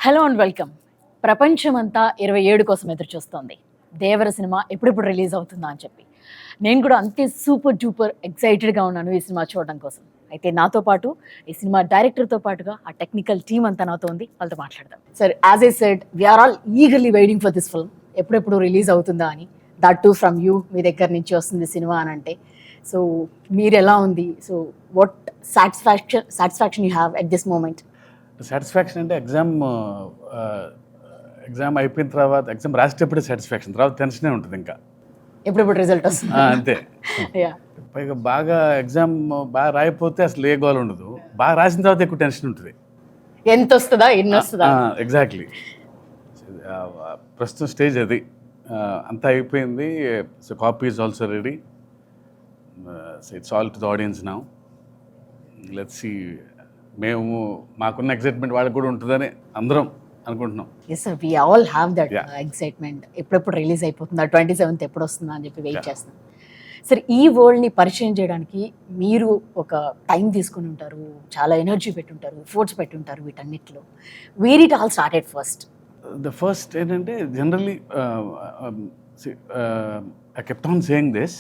Hello and welcome. ప్రపంచమంతా 27 కోసం ఎదురు చూస్తోంది. దేవర సినిమా ఎప్పుడెప్పుడు రిలీజ్ అవుతుందా అని చెప్పి. నేను కూడా అంతే సూపర్ డూపర్ ఎక్సైటెడ్గా ఉన్నాను ఈ సినిమా చూడడం కోసం. అయితే నాతో పాటు ఈ సినిమా డైరెక్టర్తో పాటుగా ఆ టెక్నికల్ టీమ్ అంతా నాతో ఉంది. వాళ్ళతో మాట్లాడదాం. Sir, as I said, we are all eagerly waiting for this film. ఎప్పుడెప్పుడు రిలీజ్ అవుతుందా అని. దట్ టు ఫ్రమ్ యూ, మీ దగ్గర నుంచి వస్తుంది సినిమా అని అంటే. సో మీరు ఎలా ఉంది? So what satisfaction you have at this moment? Satisfaction అంటే ఎగ్జామ్ అయిపోయిన తర్వాత, ఎగ్జామ్ రాసేటప్పుడే సాటిస్ఫాక్షన్, తర్వాత టెన్షనే ఉంటుంది ఇంకా ఎప్పుడెప్పుడు రిజల్ట్ వస్తుంది అంతే. పైగా బాగా ఎగ్జామ్ బాగా రాయిపోతే అసలు ఏ గోల్ ఉండదు, బాగా రాసిన తర్వాత ఎక్కువ టెన్షన్ ఉంటుంది. ఎంత వస్తుందా, ఎన్ని వస్తుందా? ఎగ్జాక్ట్లీ. ప్రస్తుతం స్టేజ్ అది. అంతా అయిపోయింది. So copy is also ready. It's all to the audience now. Let's see. మేము మాకున్న ఎక్సైట్మెంట్ వాళ్ళకి కూడా ఉంటుందని అందరం అనుకుంటున్నాం. Yes sir, we all have that excitement. ఎప్పుడెప్పుడు రిలీజ్ అయిపోతుందా, 27th ఎప్పుడు వస్తుందా అని చెప్పి వెయిట్ చేస్తున్నాం. సార్, ఈ వరల్డ్ని పరిచయం చేయడానికి మీరు ఒక టైం తీసుకుని ఉంటారు, చాలా ఎనర్జీ పెట్టుంటారు, ఎఫోర్ట్స్ పెట్టుంటారు వీటన్నిటిలో. Where it all started first? The first ఏంటంటే, generally I kept on saying this,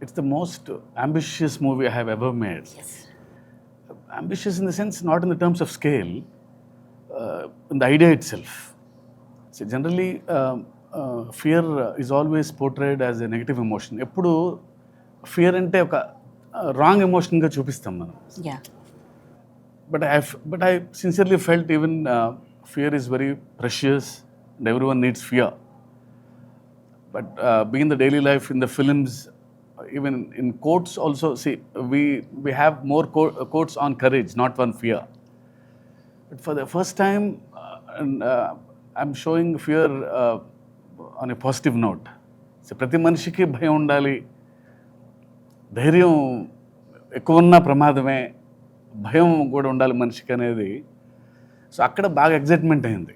it's the most ambitious movie I have ever made. Ambitious in the sense, not in the terms of scale, in the idea itself. So generally, fear is always portrayed as a negative emotion. Eppudu fear ante oka wrong emotion ga chuppistam manam. Yeah. But I sincerely felt even fear is very precious and everyone needs fear. But being in the daily life, in the films, even in quotes also, see, we have more quotes on courage, not on fear. But for the first time, I'm showing fear on a positive note. So ప్రతి మనిషికి భయం ఉండాలి, ధైర్యం ఎక్కువ ఉన్న ప్రమాదమే, భయం కూడా ఉండాలి మనిషికి అనేది. సో అక్కడ బాగా ఎగ్జైట్మెంట్ అయింది.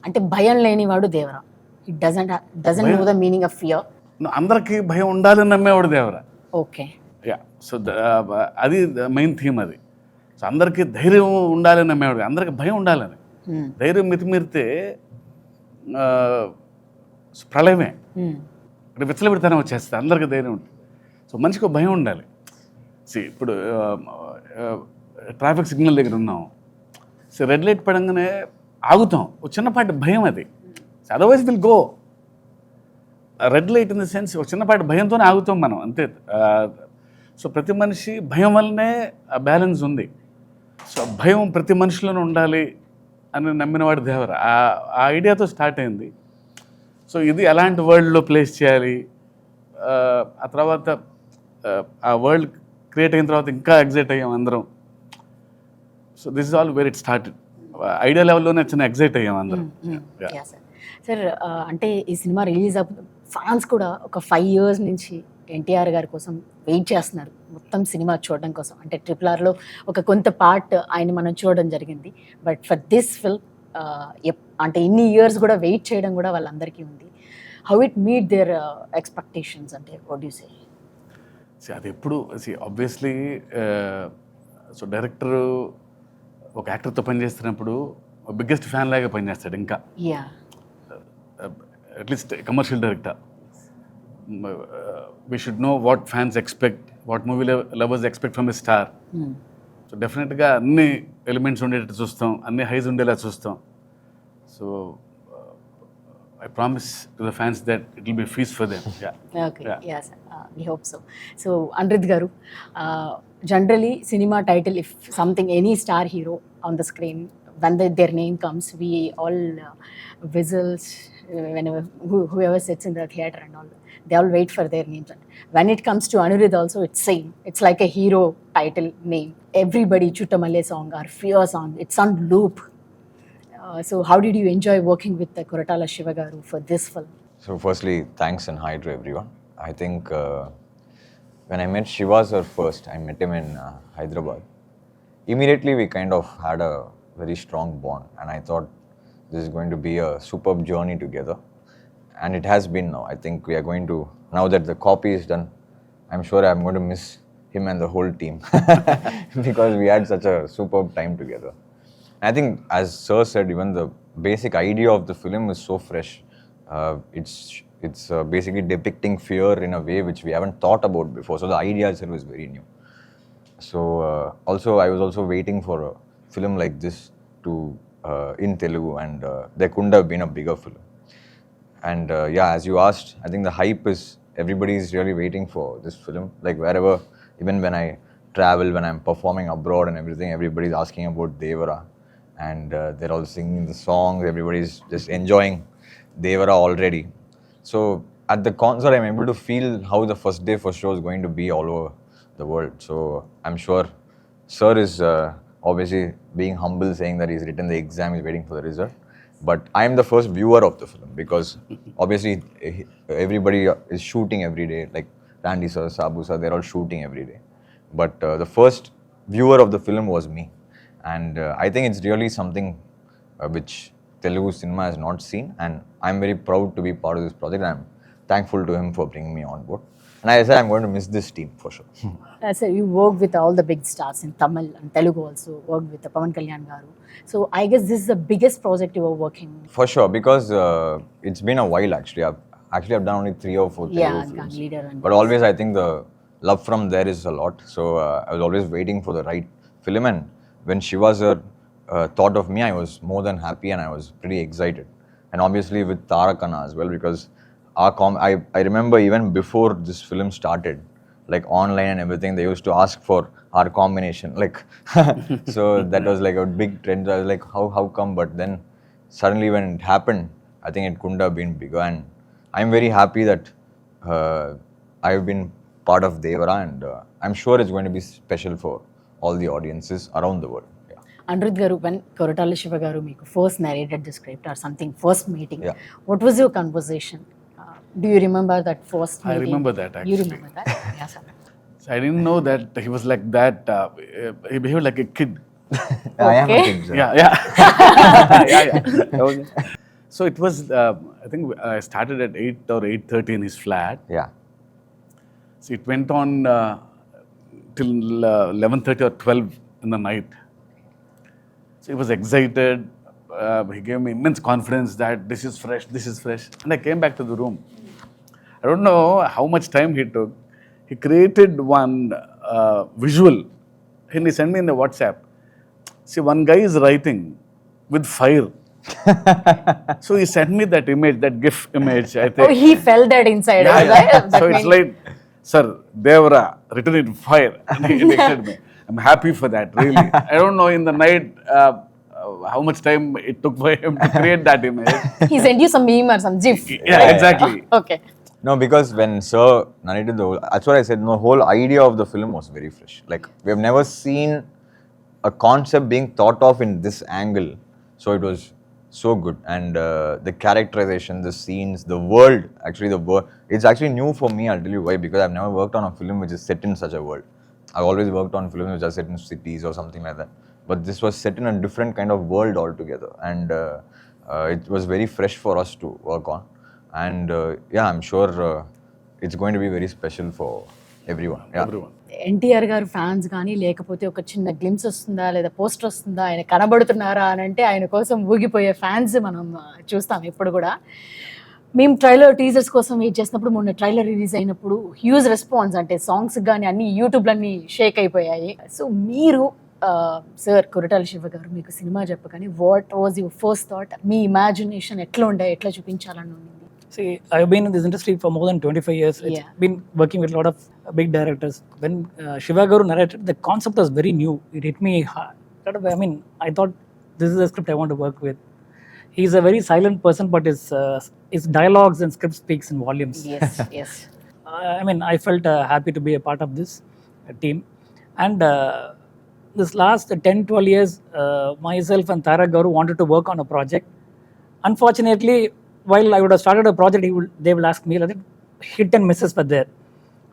అంటే భయం లేనివాడు Devara. It doesn't know the meaning of fear. అందరికీ భయం ఉండాలని నమ్మేవాడు దేవరా. ఓకే. సో అది మెయిన్ థీమ్ అది. సో అందరికీ ధైర్యం ఉండాలని నమ్మేవాడు, అందరికి భయం ఉండాలని. ధైర్యం మితిమీరితే ప్రళయమే, ఇక్కడ విచ్చలవిడితనం వచ్చేస్తుంది. అందరికీ ధైర్యం ఉంటుంది. సో మనిషికి భయం ఉండాలి. ఇప్పుడు ట్రాఫిక్ సిగ్నల్ దగ్గర ఉన్నాం, సో రెడ్ లైట్ పడంగానే ఆగుతాం, ఒక చిన్నపాటి భయం అది. Otherwise will go. Red light in the sense, ఒక చిన్నపాటి భయంతోనే ఆగుతాం మనం, అంతే. సో ప్రతి మనిషి భయం వల్లనే బ్యాలెన్స్ ఉంది. సో భయం ప్రతి మనిషిలోనే ఉండాలి అని నమ్మినవాడు దేవర. ఆ ఐడియాతో స్టార్ట్ అయింది. సో ఇది ఎలాంటి వరల్డ్లో ప్లేస్ చేయాలి, ఆ తర్వాత ఆ వరల్డ్ క్రియేట్ అయిన తర్వాత ఇంకా ఎగ్జైట్ అయ్యాం అందరం. So this is all where it started. Idea లెవెల్లోనే చిన్న ఎగ్జైట్ అయ్యాం అందరం. సార్, అంటే ఈ సినిమా రిలీజ్ ఫ్యాన్స్ కూడా ఒక 5 years నుంచి ఎన్టీఆర్ గారి కోసం వెయిట్ చేస్తున్నారు, మొత్తం సినిమా చూడడం కోసం. అంటే RRRలో ఒక కొంత పార్ట్ ఆయన మనం చూడడం జరిగింది. బట్ ఫర్ దిస్ ఫిల్మ్ అంటే ఇన్ని ఇయర్స్ కూడా వెయిట్ చేయడం కూడా వాళ్ళందరికీ ఉంది. How it meet there expectations? అంటే వాట్ యు సే? అది ఎప్పుడు ఆబ్వియస్లీ, సో డైరెక్టర్ ఒక యాక్టర్తో పనిచేస్తున్నప్పుడు బిగ్గెస్ట్ ఫ్యాన్ లాగా పనిచేస్తాడు. ఇంకా at least commercial director, we should know what fans expect, what movie lovers expect from a star. So డెఫినెట్గా అన్ని ఎలిమెంట్స్ ఉండేటట్టు చూస్తాం, అన్ని హైస్ ఉండేలా చూస్తాం. So I promise to the fans that it will be a feast for them. Okay. Yes, we hope so. So Anirudh garu, generally cinema title, if something, any star hero on the screen, when their name comes, we all whistles whenever whoever sits in the theater and all, they all wait for their names. When it comes to Anirudh also, it's same. It's like a hero title name. Everybody Chuttamalle song or Fear song, it's on loop. So how did you enjoy working with the Koratala Siva garu for this film? So firstly, thanks and hi to everyone. I think when I met Shiva sir first, I met him in Hyderabad. Immediately we kind of had a very strong bond, and I thought this is going to be a superb journey together, and it has been now. I think we are going to, now that the copy is done, I'm sure I'm going to miss him and the whole team because we had such a superb time together. I think, as Sir said, even the basic idea of the film is so fresh. It's basically depicting fear in a way which we haven't thought about before. So the idea itself is very new. So also, I was also waiting for a film like this to in Telugu, and there couldn't have been a bigger film. And yeah, as you asked, I think the hype is, everybody is really waiting for this film. Like wherever, even when I travel, when I'm performing abroad and everything, everybody's asking about Devara, and they're all singing the songs. Everybody's just enjoying Devara already. So at the concert, I'm able to feel how the first day first show is going to be all over the world. So I'm sure Sir is obviously being humble, saying that he's written the exam, he's waiting for the result. But I'm the first viewer of the film, because obviously everybody is shooting every day. Like Randy sir, Sabu sir, they're all shooting every day. But the first viewer of the film was me. And I think it's really something which Telugu cinema has not seen. And I'm very proud to be part of this project. I'm thankful to him for bringing me on board. And I said I'm going to miss this team for sure. So you worked with all the big stars in Tamil and Telugu also, worked with Pavan Kalyan garu. So I guess this is the biggest project you were working. For sure, because it's been a while actually. I've done only 3 or 4 Yeah, Telugu gang films. leader and But always I think the love from there is a lot. So I was always waiting for the right film. And when Shiva sir thought of me, I was more than happy, and I was pretty excited. And obviously with Taraka as well, because I remember even before this film started, like online and everything, they used to ask for our combination. Like, so that was like a big trend. I was like, how come? But then suddenly when it happened, I think it couldn't have been bigger. And I'm very happy that I've been part of Devara, and I'm sure it's going to be special for all the audiences around the world. Yeah. Anirudh garu, when Koratala Siva garu meeku first narrated the script or something, first meeting, Yeah. what was your conversation? Do you remember that first meeting? I remember that You actually. remember that? Yeah, sir. So I didn't know that he was like that. He behaved like a kid. I am a Okay. kid, sir. Yeah. Yeah. So it was, I think I started at 8 or 8:30 in his flat. Yeah. So it went on till 11:30 or 12 in the night. So he was excited. He gave me immense confidence that this is fresh. And I came back to the room. I don't know how much time he took. He created one visual, and he sent me in the WhatsApp. See, one guy is writing with fire. So he sent me that image, that GIF image, I think. Oh, he felt that inside. Yeah, right? yeah. That So it's meant- like, sir, Devara, written in fire. And he texted me. I'm happy for that, really. I don't know in the night how much time it took for him to create that image. he sent you some meme or some GIF. Yeah, exactly. Okay. No, because when Sir narrated the whole, that's what I said, the whole idea of the film was very fresh. Like, we have never seen a concept being thought of in this angle. So it was so good. And the characterization, the scenes, the world, it's actually new for me, I'll tell you why, because I've never worked on a film which is set in such a world. I've always worked on films which are set in cities or something like that. But this was set in a different kind of world altogether. And it was very fresh for us to work on. And yeah, I'm sure it's going to be very special for everyone. Yeah. Everyone. NTR గారు fans కానీ లేకపోతే ఒక చిన్న glimpse వస్తుందా లేదా poster వస్తుందా, ఆయన కనబడుతున్నారా అని అంటే ఆయన కోసం ఊగిపోయే ఫ్యాన్స్ మనం చూస్తాం ఇప్పుడు కూడా. మేము ట్రైలర్ టీజర్స్ కోసం వెయిట్ చేసినప్పుడు, మొన్న ట్రైలర్ రిలీజ్ అయినప్పుడు హ్యూజ్ రెస్పాన్స్, అంటే సాంగ్స్ కానీ అన్ని యూట్యూబ్లన్నీ షేక్ అయిపోయాయి. సో మీరు సార్ కొరటాల శివ గారు మీకు సినిమా చెప్పగానే what was your first thought? Me imagination ఎట్లా ఉండే, ఎట్లా చూపించాలని ఉంది? See, I've been in this industry for more than 25 years. It's Yeah. been working with a lot of big directors. When Shiva Garu narrated, the concept was very new. It hit me hard. I mean, I thought this is a script I want to work with. He's a very silent person, but his dialogues and script speaks in volumes. Yes, yes. I mean, I felt happy to be a part of this team. And this last 10-12 years, myself and Taraka Garu wanted to work on a project. Unfortunately, while I would have started a project, they will ask me, like, hit and misses were there.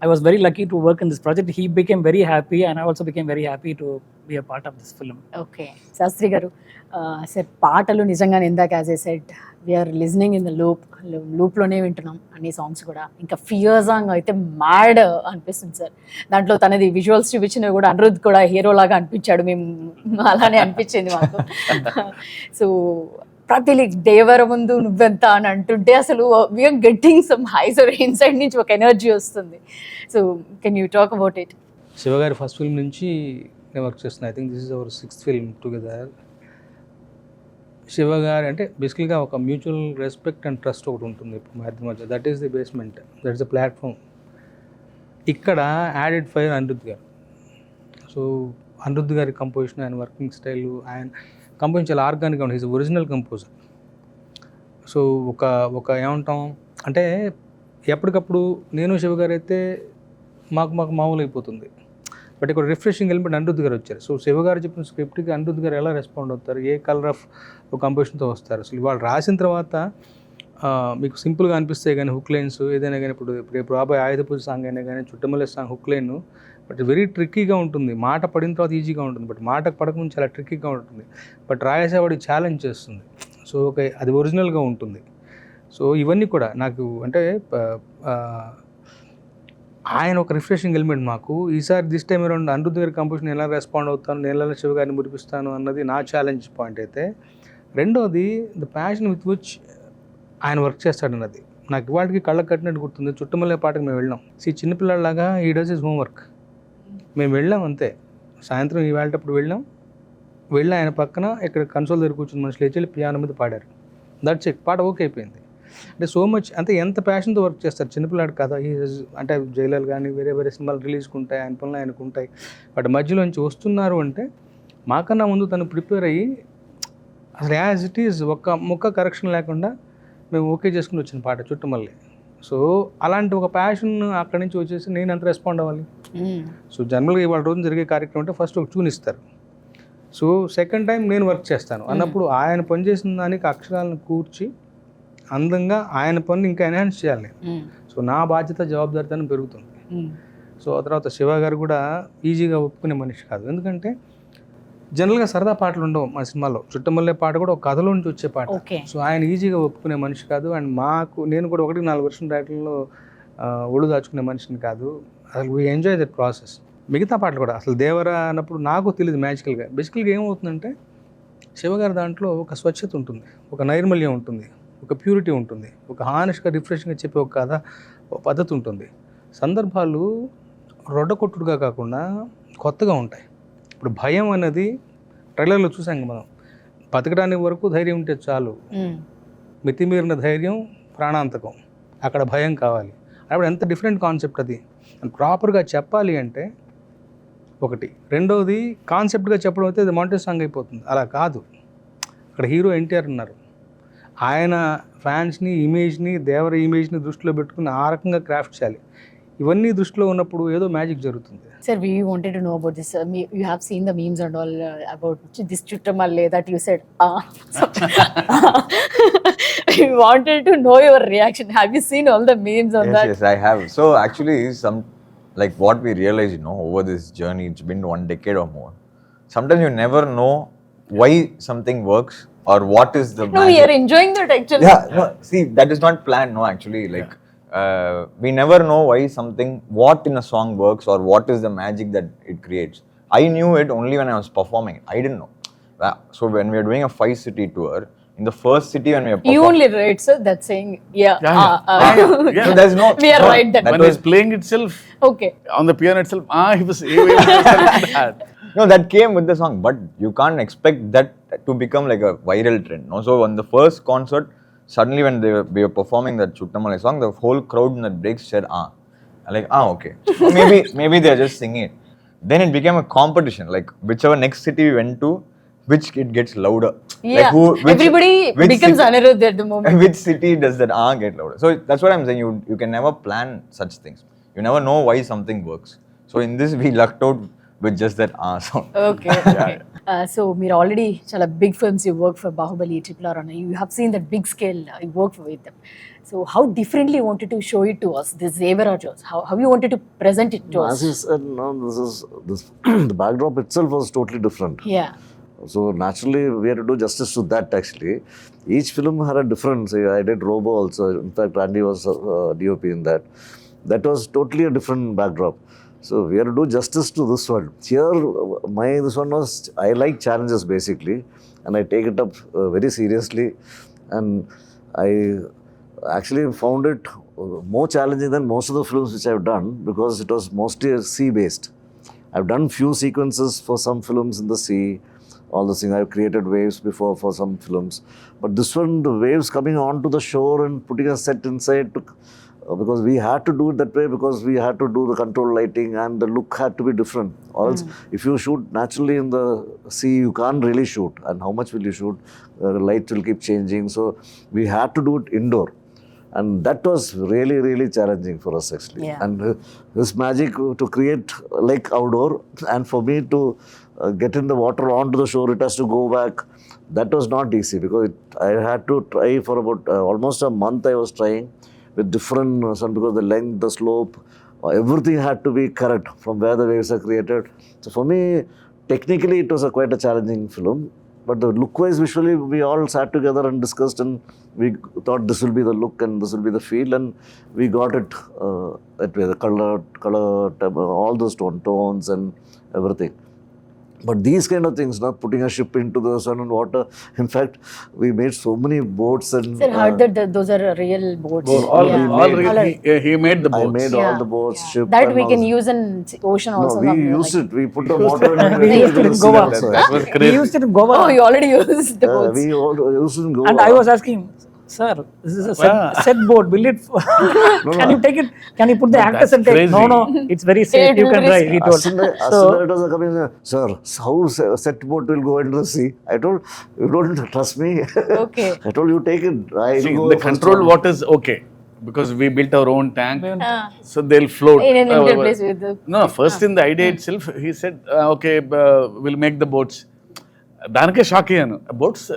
I was very lucky to work in this project. He became very happy, and I also became very happy to be a part of this film. Okay Shastri garu sir పాటలు నిజంగానే ఇందాక as I said we're listening in the లూప్లోనే వింటున్నాం అన్ని songs కూడా. ఇంకా fear song అయితే mad అనిపిస్తుంది సార్. దాంట్లో తనది విజువల్స్ చూపించినవి కూడా అనిరుద్ధ్ కూడా హీరో లాగా అనిపించాడు, మేము అలానే అనిపించింది మాకు. సో ప్రతి దేవర ముందు నువ్వెంత అని అంటుంటే అసలు we are getting some highs inside నుంచి ఒక ఎనర్జీ వస్తుంది. So can you talk about it? Shiva గారి ఫస్ట్ ఫిల్మ్ నుంచి నేను వర్క్ చేస్తున్నాను. I think this is our 6th film together. Shiva గారు అంటే బేసికల్గా ఒక మ్యూచువల్ రెస్పెక్ట్ అండ్ ట్రస్ట్ ఒకటి ఉంటుంది ఇప్పుడు మా ఇద్దరి మధ్య. That is the basement, that is the platform. ఇక్కడ యాడెడ్ ఫైర్ అనిరుద్ధ్ గారు. సో అనిరుద్ధ్ గారి కంపోజిషన్, ఆయన వర్కింగ్ స్టైల్, ఆయన కంపోజిషన్ చాలా ఆర్గానిక్గా ఉంటుంది. Is original composer. సో ఒక ఏమంటాం అంటే ఎప్పటికప్పుడు నేను శివ గారు అయితే మాకు మామూలు అయిపోతుంది. బట్ ఇక్కడ రిఫ్రెషింగ్ ఎలిమెంట్ అనిరుద్ధ్ గారు వచ్చారు. సో శివ గారు చెప్పిన స్క్రిప్ట్కి అనిరుద్ధ్ గారు ఎలా రెస్పాండ్ అవుతారు, ఏ కలర్ ఆఫ్ కంపోజిషన్తో వస్తారు. అసలు వాళ్ళు రాసిన తర్వాత మీకు సింపుల్గా అనిపిస్తాయి కానీ హుక్ లైన్స్ ఏదైనా కానీ ఇప్పుడు రేపు రాబోయే ఆయుధ పూజ సాంగ్ అయినా కానీ Chuttamalle song hook line but very ట్రిక్కీగా ఉంటుంది. మాట పడిన తర్వాత ఈజీగా ఉంటుంది, బట్ మాట పడకముందు చాలా ట్రిక్కీగా ఉంటుంది. బట్ రాయేసేవాడికి ఛాలెంజ్ చేస్తుంది. సో అది ఒరిజినల్గా ఉంటుంది. సో ఇవన్నీ కూడా నాకు అంటే ఆయన ఒక రిఫ్రెషింగ్ ఎలిమెంట్ మాకు. ఈసారి దిస్ టైం అరౌండ్ అనిరుద్ధ్ గారి కంపోజిషన్ ఎలా రెస్పాండ్ అవుతాను, నేను ఎలా శివ గారిని మురిపిస్తాను అన్నది నా ఛాలెంజ్ పాయింట్ అయితే. రెండోది ద ప్యాషన్ విత్ విచ్ ఆయన వర్క్ చేస్తాడన్నది నాకు ఇవాటికి కళ్ళకు కట్టినట్టు గుర్తుంది. చుట్టమల్లే పాటకి మేము వెళ్ళాం. చిన్నపిల్లలాగా ఈ డస్ ఇస్ హోంవర్క్. మేము వెళ్ళాం అంతే. సాయంత్రం ఈ వెళ్ళేటప్పుడు వెళ్ళి ఆయన పక్కన ఇక్కడ కన్సోల్ దగ్గర కూర్చుని మనుషులు లేచి పియానో మీద పాడారు. That's it. పాట ఓకే అయిపోయింది. అంటే సో మచ్ అంటే ఎంత ప్యాషన్తో వర్క్ చేస్తారు. చిన్నపిల్లాడు కదా, అంటే జైలర్ కానీ వేరే సినిమాలు రిలీజ్కి ఉంటాయి, ఆయన పనులు ఆయనకు ఉంటాయి. బట్ మధ్యలోంచి వస్తున్నారు అంటే మాకన్నా ముందు తను ప్రిపేర్ అయ్యి అసలు యాజ్ ఇట్ ఈజ్ ఒక్క ముక్క కరెక్షన్ లేకుండా మేము ఓకే చేసుకుని వచ్చిన పాట చుట్టమల్లి. సో అలాంటి ఒక ప్యాషన్ అక్కడి నుంచి వచ్చేసి నేను ఎంత రెస్పాండ్ అవ్వాలి. సో జనరల్గా ఇవాళ రోజు జరిగే కార్యక్రమం అంటే ఫస్ట్ ఒక ట్యూన్ ఇస్తారు. సో సెకండ్ టైం నేను వర్క్ చేస్తాను అన్నప్పుడు ఆయన పనిచేసిన దానికి అక్షరాలను కూర్చి అందంగా ఆయన పని ఇంకా ఎన్హాన్స్ చేయాలి. సో నా బాధ్యత జవాబుదారితనం పెరుగుతుంది. సో ఆ తర్వాత శివ గారు కూడా ఈజీగా ఒప్పుకునే మనిషి కాదు. ఎందుకంటే జనరల్గా సరదా పాటలు ఉండవు మా సినిమాలో. చుట్టమల్లే పాట కూడా ఒక కథలో నుంచి వచ్చే పాట. సో ఆయన ఈజీగా ఒప్పుకునే మనిషి కాదు. అండ్ నేను కూడా 1-4 వర్షం టైటిల్లో ఒళ్ళు దాచుకునే మనిషిని కాదు. అసలు వీ ఎంజాయ్ దట్ ప్రాసెస్. మిగతా పాటలు కూడా అసలు దేవరా అన్నప్పుడు నాకు తెలియదు మ్యాజికల్గా. బేసికల్గా ఏమవుతుందంటే శివగారి దాంట్లో ఒక స్వచ్ఛత ఉంటుంది, ఒక నైర్మల్యం ఉంటుంది, ఒక ప్యూరిటీ ఉంటుంది, ఒక హానెస్ట్గా రిఫ్రెషింగ్గా చెప్పే ఒక కథ, ఒక పద్ధతి ఉంటుంది. సందర్భాలు రొడ్డకొట్టుడుగా కాకుండా కొత్తగా ఉంటాయి. ఇప్పుడు భయం అనేది ట్రైలర్లో చూసాం మనం. బతకడానికి వరకు ధైర్యం ఉంటే చాలు, మితిమీరిన ధైర్యం ప్రాణాంతకం, అక్కడ భయం కావాలి. అప్పుడు ఎంత డిఫరెంట్ కాన్సెప్ట్ అది. ప్రాపర్గా చెప్పాలి అంటే ఒకటి. రెండవది కాన్సెప్ట్గా చెప్పడం అయితే అది మాంటేజ్ సాంగ్ అయిపోతుంది. అలా కాదు. అక్కడ హీరో NTR ఉన్నారు. ఆయన ఫ్యాన్స్ని, ఇమేజ్ని, దేవర ఇమేజ్ని దృష్టిలో పెట్టుకుని ఆ రకంగా క్రాఫ్ట్ చేయాలి. ఇవన్నీ దృష్టిలో ఉన్నప్పుడు ఏదో మ్యాజిక్ జరుగుతుంది. Sir, we wanted to know about this. You have seen the memes and all about this chuttamalle that you said. We wanted to know your reaction. Have you seen all the memes on that? Yes, I have. So actually, like what we realize, over this journey, it's been 1 decade or more. Sometimes you never know why something works or what is the magic. No, we are enjoying that actually. Yeah, no, see, that is not planned, no, actually. Like, we never know why what in a song works or what is the magic that it creates. I knew it only when I was performing. I didn't know. So when we are doing a 5-city tour, in the first city when we are performing... You only right, sir, that's saying, yeah. So there's no... We are right then. When he's playing itself, Okay. on the piano itself, he was like that. No, that came with the song, but you can't expect that to become like a viral trend. No? So on the first concert, suddenly when we were performing that Chuttamalle song, the whole crowd in that break said, like, okay. So maybe they're just singing it. Then it became a competition, like whichever next city we went to, which it gets louder. Yeah, like everybody becomes Anirudh at the moment. Which city does that get louder? So that's what I'm saying, you can never plan such things. You never know why something works. So in this we lucked out with just that sound. Okay. So మీరు already చాలా big films you work for Baahubali RRR and you have seen that big scale you work with them. So how differently you wanted to show it to us, this Devara shows? How you wanted to present it to As us? you said, no, this the backdrop itself was totally different. Yeah. So naturally, we had to do justice to that actually. Each film had a difference. I did Robo also. In fact, Andy was DOP in that. That was totally a different backdrop. So we had to do justice to this one. Here, this one was, I like challenges basically, and I take it up very seriously. And I actually found it more challenging than most of the films which I've done because it was mostly sea-based. I've done few sequences for some films in the sea, all this thing. I've created waves before for some films. But this one, the waves coming onto the shore and putting a set inside, because we had to do it that way because we had to do the control lighting and the look had to be different. Or else, if you shoot naturally in the sea, you can't really shoot. And how much will you shoot? The light will keep changing. So we had to do it indoor. And that was really, really challenging for us actually. Yeah. And this magic to create like outdoor, and for me to get in the water onto the shore, it has to go back. That was not easy because I had to try for about almost a month. I was trying with different sun because the length, the slope, everything had to be correct from where the waves are created. So for me, technically it was quite a challenging film. But the look-wise, visually, we all sat together and discussed, and we thought this will be the look and this will be the feel, and we got it that way. The color, all those tones and everything. But these kind of things, not putting a ship into the sun and water. In fact, we made so many boats and. Sir, heard that those are real boats. All Yeah. he made the I boats. made all the boats, ship. That and we all can this. use in ocean also. No, we somewhere, used like- it. We put the motor and We used it in Goa. That was We crazy. used it in Goa. Oh, you already used the boats. We all used it in Goa. And I was asking, sir, this is a set boat. Will it? Can you take it? Can you put the actors that's and take? crazy. No, it's very safe. It You will can be drive. He told. As soon as it was coming, sir, how set boat will go into the sea? I told, you don't trust me. Okay. I told you take it. I See, go the first controlled one. water is okay because we built our own tank, Ah. so they'll float. In an Indian place with the. No, first in the idea itself, he said, okay, we'll make the boats. దానికే shock అయ్యాను. Boats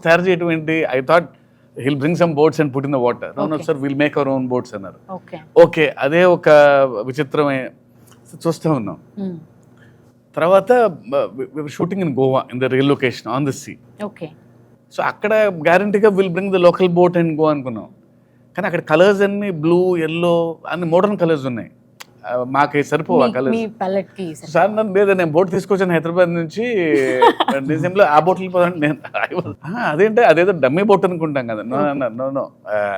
తయారు చేయడం ఏంటి? I thought he'll bring some boats and put in the water. No, sir, we'll make our own boats అన్నారు. Okay. Okay, అదే ఒక విచిత్రమే చూస్తూ ఉన్నాం. తర్వాత shooting in Goa in the real location on the sea. Okay. So అక్కడ గ్యారంటీగా will bring the local boat and go అనుకున్నాం. కానీ అక్కడ కలర్స్ అన్ని బ్లూ, ఎల్లో అన్ని మోడర్న్ కలర్స్ ఉన్నాయి. మాకు సరిపోవు ఆ కలర్స్. మీ palette కి sir. సార్ నన్ను లేదా నేను బోట్ తీసుకొచ్చాను హైదరాబాద్ నుంచి డిసెంబర్లో ఆ బోట్ వెళ్ళిపోతాను నేను. అదేంటే అదేదో డమ్మీ బోట్ అనుకుంటాం కదా. నో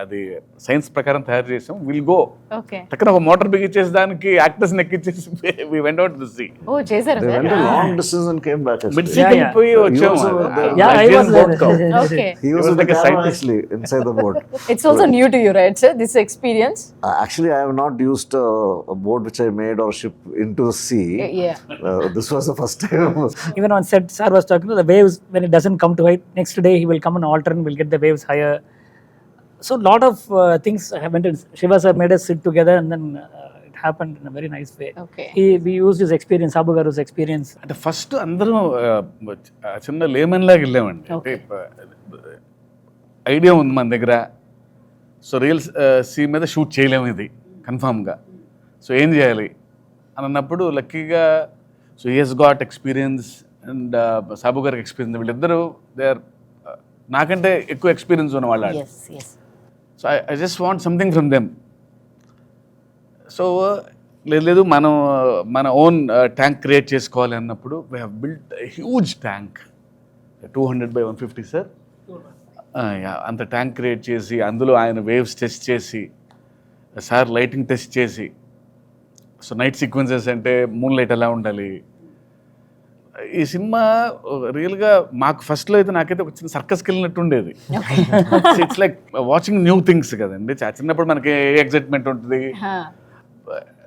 అది సైన్స్ ప్రకారం తయారు చేసాం. Will go Okay. టక్కన ఒక మోటార్ బిగించేసి దానికి యాక్టర్స్ ఎక్కించేసి we went out to sea. Oh, చేశారా They sir? went a long distance and came back. Mid Actually. See Yeah, వెళ్ళిపోయి He వచ్చాము. also was there. Yeah, I was boat cow. Okay. He was was in the like a camera scientist. actually inside the boat. It's also new to you, right, sir? This experience? Actually, I have not used a boat which I made or ship into the sea. Yeah. This was the first time. Even on set, sir was talking to the waves when it doesn't come to height. Next day, he will come and alter and we'll get the waves higher. So, lot of things happened. Shiva sir made us sit together, and then it happened in a very nice way. Okay. We used his experience, Sabu Garu's experience. అంటే first అందరం చిన్న lemon లాగా వెళ్ళామండి. అంటే idea ఉంది మన దగ్గర. So real sea మీద షూట్ చేయలేము ఇది కన్ఫామ్గా. సో ఏం చేయాలి అని అన్నప్పుడు లక్కీగా so he's got experience and Sabu గారికి ఎక్స్పీరియన్స్. వీళ్ళిద్దరూ దే ఆర్ నాకంటే ఎక్కువ ఎక్స్పీరియన్స్ ఉన్న వాళ్ళు. Yes, yes. So I just want something from them. So లేదు మన ఓన్ ట్యాంక్ క్రియేట్ చేసుకోవాలి అన్నప్పుడు we have built huge tank 200x150 sir. అంత ట్యాంక్ క్రియేట్ చేసి అందులో ఆయన వేవ్స్ టెస్ట్ చేసి సార్ లైటింగ్ టెస్ట్ చేసి సో నైట్ సీక్వెన్సెస్ అంటే మూన్ లైట్ ఎలా ఉండాలి. ఈ సినిమా రియల్గా మాకు ఫస్ట్లో అయితే నాకైతే ఒక చిన్న సర్కస్కి వెళ్ళినట్టు ఉండేది. It's like watching new things కదండి. చిన్నప్పుడు మనకి ఏ ఎగ్జైట్మెంట్ ఉంటుంది.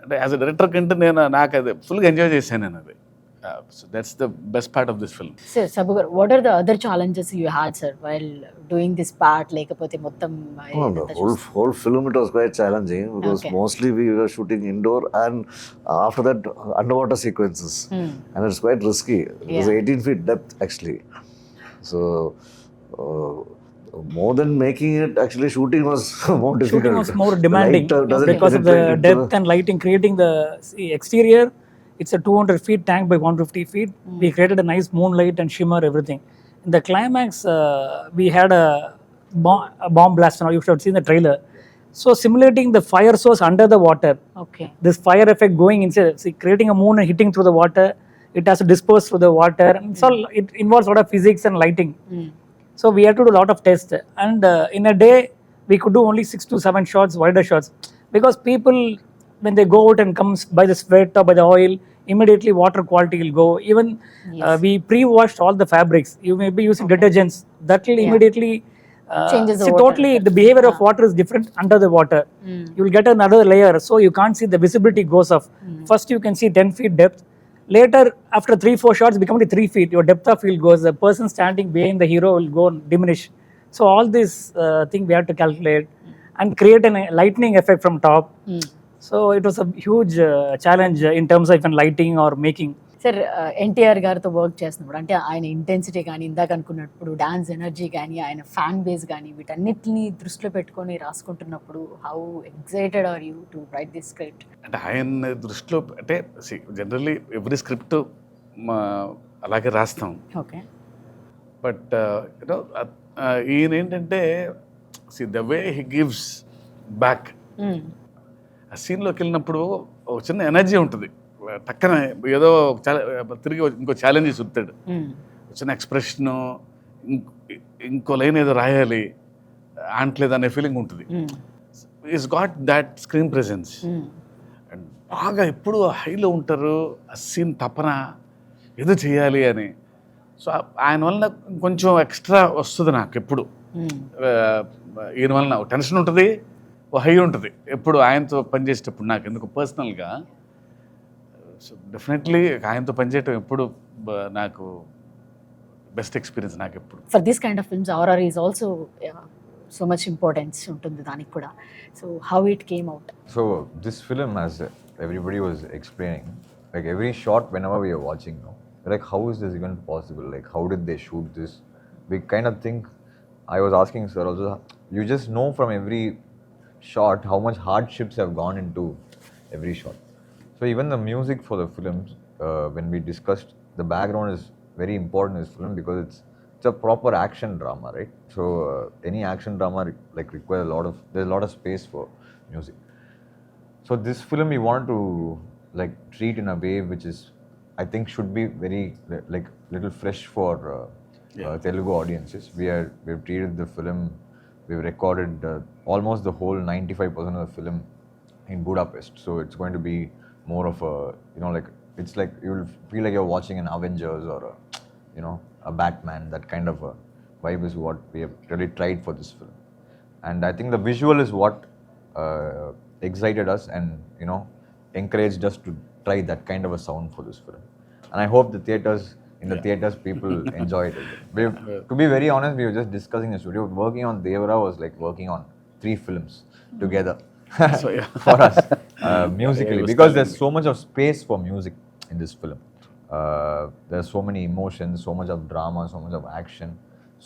అంటే యాజ్ అ డైరెక్టర్ కంటే నాకు అది ఫుల్గా ఎంజాయ్ చేశాను నేను అది. So that's the best part of this film. Sir, Sabu garu, what are the other challenges you had, sir, while doing this part? లేకపోతే మొత్తం Oh, the whole film it was quite challenging because Okay. mostly we were shooting indoor and after that underwater sequences, and it's quite risky. It was Yeah. 18 feet depth actually, so more than making it, actually shooting was more difficult. Shooting was more demanding The light, doesn't because of the penetrate into depth and lighting. Creating the exterior, it's a 200 feet tank by 150 feet. We created a nice moonlight and shimmer, everything. In the climax, we had a bomb blast. Now you should have seen the trailer. So simulating the fire source under the water, Okay. this fire effect going inside, see, creating a moon and hitting through the water, it has to disperse through the water. And so it involves a lot of physics and lighting. So we had to do a lot of tests, and in a day we could do only 6 to 7 shots, wider shots, because people, when they go out and comes by the sweat or by the oil, immediately water quality will go. Even we pre-washed all the fabrics. You may be using detergents that will immediately Changes the see, water totally effect. the behavior of water is different under the water. You will get another layer, so you can't see, the visibility goes off. First you can see 10 feet depth. Later, after 3-4 shots, become only 3 feet. Your depth of field goes. The person standing behind the hero will go and diminish. So all this thing we had to calculate and create a lightning effect from top. So it was a huge challenge in terms of even lighting or making. Sir NTR గారితో work చేస్తున్నప్పుడు అంటే ఆయన intensity కానీ ఇందాక అనుకున్నప్పుడు dance energy కానీ ఆయన fan base కానీ వీటన్నిటిని దృష్టిలో పెట్టుకొని రాసుకుంటున్నప్పుడు how excited are you to write this script? అంటే ఆయన దృష్టిలో అంటే జనరల్లీ ఎవ్రీ స్క్రిప్ట్ అలాగే రాస్తాం, ఓకే. బట్ యూనో ఈయన ఏంటంటే the way he gives back. ఆ సీన్లోకి వెళ్ళినప్పుడు ఒక చిన్న ఎనర్జీ ఉంటుంది, టక్కన ఏదో తిరిగి ఇంకో ఛాలెంజ్ చూస్తాడు, చిన్న ఎక్స్ప్రెషను, ఇంకో లైన్ ఏదో రాయాలి అంటలేదు అనే ఫీలింగ్ ఉంటుంది. Is got that screen presence and బాగా ఎప్పుడు హైలో ఉంటారు, ఆ సీన్ తపన ఏదో చేయాలి అని. సో ఆయన వలన కొంచెం ఎక్స్ట్రా వస్తుంది నాకు ఎప్పుడు. ఈయన వలన టెన్షన్ ఉంటుంది, ఓ హై ఉంటుంది ఎప్పుడు ఆయనతో పనిచేసేటప్పుడు నాకు ఎందుకు పర్సనల్గా. సో డెఫినెట్లీ ఆయనతో పనిచేయటం ఎప్పుడు నాకు బెస్ట్ ఎక్స్పీరియన్స్ నాకు ఎప్పుడు. For this kind of films RR is also so much importance ఉంటుంది దానికి కూడా. So how it came out? So this film, as everybody was explaining, like every shot whenever we are watching now, like how is this even possible? Like how did they shoot this? We kind of think, I was asking sir also, you just know from every shot how much hardships have gone into every shot. So even the music for the films, when we discussed, the background is very important in this film because it's a proper action drama, right? So any action drama like requires there's a lot of space for music. So this film we want to like treat in a way which is, I think, should be very like little fresh for Telugu audiences. We've treated the film, we've recorded almost the whole 95% of the film in Budapest. So it's going to be more of a, like it's like you'll feel like you're watching an Avengers or a Batman. That kind of a vibe is what we have really tried for this film. And I think the visual is what excited us and encouraged us to try that kind of a sound for this film. And I hope the theaters people enjoyed it. To be very honest, we were just discussing the studio. Working on Devara was like working on 3 films together. So, yeah. For us musically, because there's so much of space for music in this film. There's so many emotions, so much of drama, so much of action,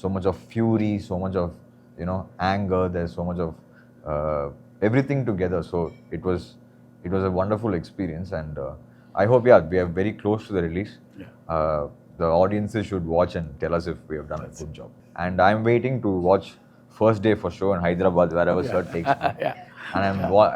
so much of fury, so much of anger. There's so much of everything together. So it was a wonderful experience, and I hope we are very close to the release. The audiences should watch and tell us if we have done a good job. And I'm waiting to watch first day for show in Hyderabad, wherever sir takes me. And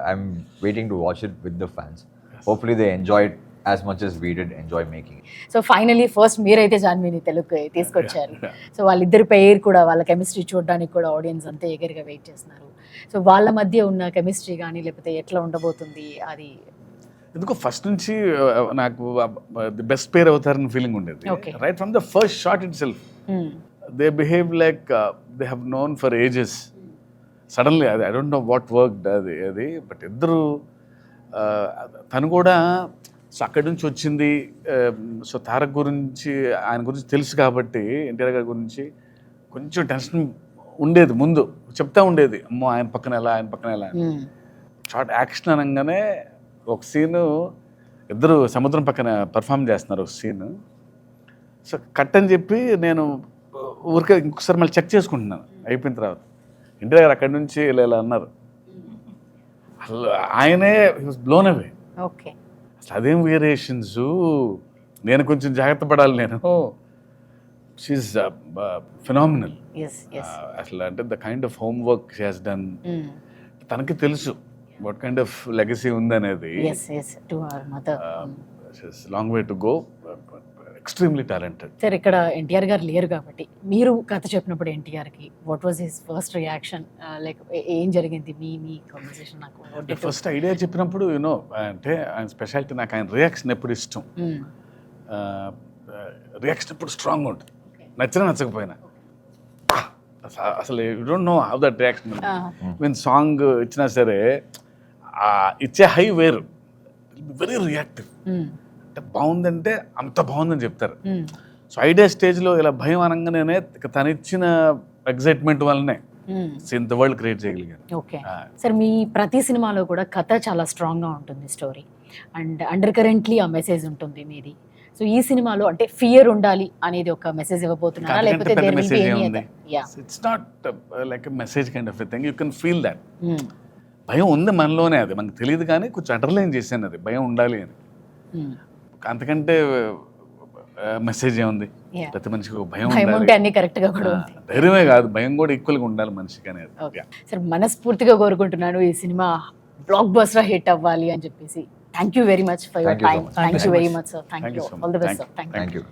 I'm waiting to watch it with the fans. Hopefully they enjoy it as much as we did enjoy making it. So finally first మీరైతే జాన్వీని తెలుగుకి తీసుకొచ్చారు. So వాళ్ళిద్దరి పేరు కూడా, వాళ్ళ chemistry చూడడానికి కూడా audience అంతా ఎగర్గా వెయిట్ చేస్తున్నారు. సో వాళ్ళ మధ్య ఉన్న కెమిస్ట్రీ కానీ లేకపోతే ఎట్లా ఉండబోతుంది అది ఎందుకో ఫస్ట్ నుంచి నాకు ది బెస్ట్ పేర్ అవుతారని ఫీలింగ్ ఉండేది. Right from the first shot itself they behave like they have known for ages. Suddenly అది I don't know what work అది బట్ ఇద్దరు తను కూడా సో అక్కడి నుంచి వచ్చింది. సో తారక్ గురించి, ఆయన గురించి తెలుసు కాబట్టి, ఎన్టీఆర్ గారి గురించి కొంచెం టెన్షన్ ఉండేది. ముందు చెప్తా ఉండేది, అమ్మో ఆయన పక్కన ఎలా, ఆయన పక్కన ఎలా. షార్ట్ యాక్షన్ అనగానే ఒక సీను ఇద్దరు సముద్రం పక్కన పర్ఫామ్ చేస్తున్నారు ఒక సీన్. సో కట్ అని చెప్పి నేను ఊరికే ఇంకొకసారి మళ్ళీ చెక్ చేసుకుంటున్నాను అయిపోయిన తర్వాత. ఎన్టీఆర్ గారు అక్కడి నుంచి ఇలా ఇలా అన్నారు. అసలు ఆయనే వాజ్ బ్లోన్ అవే. ఓకే, అసలు అదేం వేరియేషన్స్, నేను కొంచెం జాగ్రత్త పడాలి. నేను షీఈస్ ఫినామినల్. అసలు అంటే the kind of homework she has done. తనకి తెలుసు వాట్ కైండ్ ఆఫ్ లెగసీ ఉందనేది. Long way to go. Extremely talented. Sir ఇక్కడ ఎన్టీఆర్ గారు లేరు కాబట్టి మీరు కథ చెప్పినప్పుడు ఎన్టీఆర్కి what was his first reaction, like ఏం జరిగింది మీ కాన్వర్సేషన్? నాకు ఫస్ట్ ఐడియా చెప్పినప్పుడు యూనో అంటే ఆయన స్పెషాలిటీ, నాకు ఆయన రియాక్షన్ ఎప్పుడు ఇష్టం. రియాక్షన్ ఎప్పుడు స్ట్రాంగ్ ఉంటుంది, నచ్చినా నచ్చకపోయినా. అసలు you don't know how that reaction. Mean song ఇచ్చినా సరే ఇచ్చే హై వేరు, వెరీ రియాక్టివ్. అంటే బాగుందంటే అంత బాగుందని చెప్తారు. సో ఐడియా స్టేజ్లో ఇలా భయం అనగానే తను ఇచ్చిన ఎగ్జైట్మెంట్ వల్లనే ఇంత వరల్డ్ క్రియేట్ చేయగలిగాను. ఓకే సార్, మీ ప్రతి సినిమాలో కూడా కథ చాలా స్ట్రాంగ్గా ఉంటుంది, స్టోరీ అండ్ అండర్ కరెంట్లీ ఆ మెసేజ్ ఉంటుంది మీది. సో ఈ సినిమాలో అంటే ఫియర్ ఉండాలి అనేది ఒక మెసేజ్ ఇవ్వబోతున్నారా, లేకపోతే it's not like message kind of thing, you can feel that. భయం ఉంది మనలోనే, అది మనకు తెలియదు కానీ కొంచెం అండర్లైన్ చేశాను అది భయం ఉండాలి అని. అంతకంటే మెసేజ్ ఏముంది? ప్రతి మనిషికి భయం ఉంటే అన్ని కరెక్ట్ గా కూడా ఉంది. ధైర్యమే కాదు, భయం కూడా ఈక్వల్ గా ఉండాలి మనిషికి అనేది. సార్ మనస్ఫూర్తిగా కోరుకుంటున్నాను ఈ సినిమా బ్లాక్ బస్టర్ హిట్ అవ్వాలి అని చెప్పేసి. Thank you very much for your time. Thank you very much sir. Thank you. All the best sir. Thank you.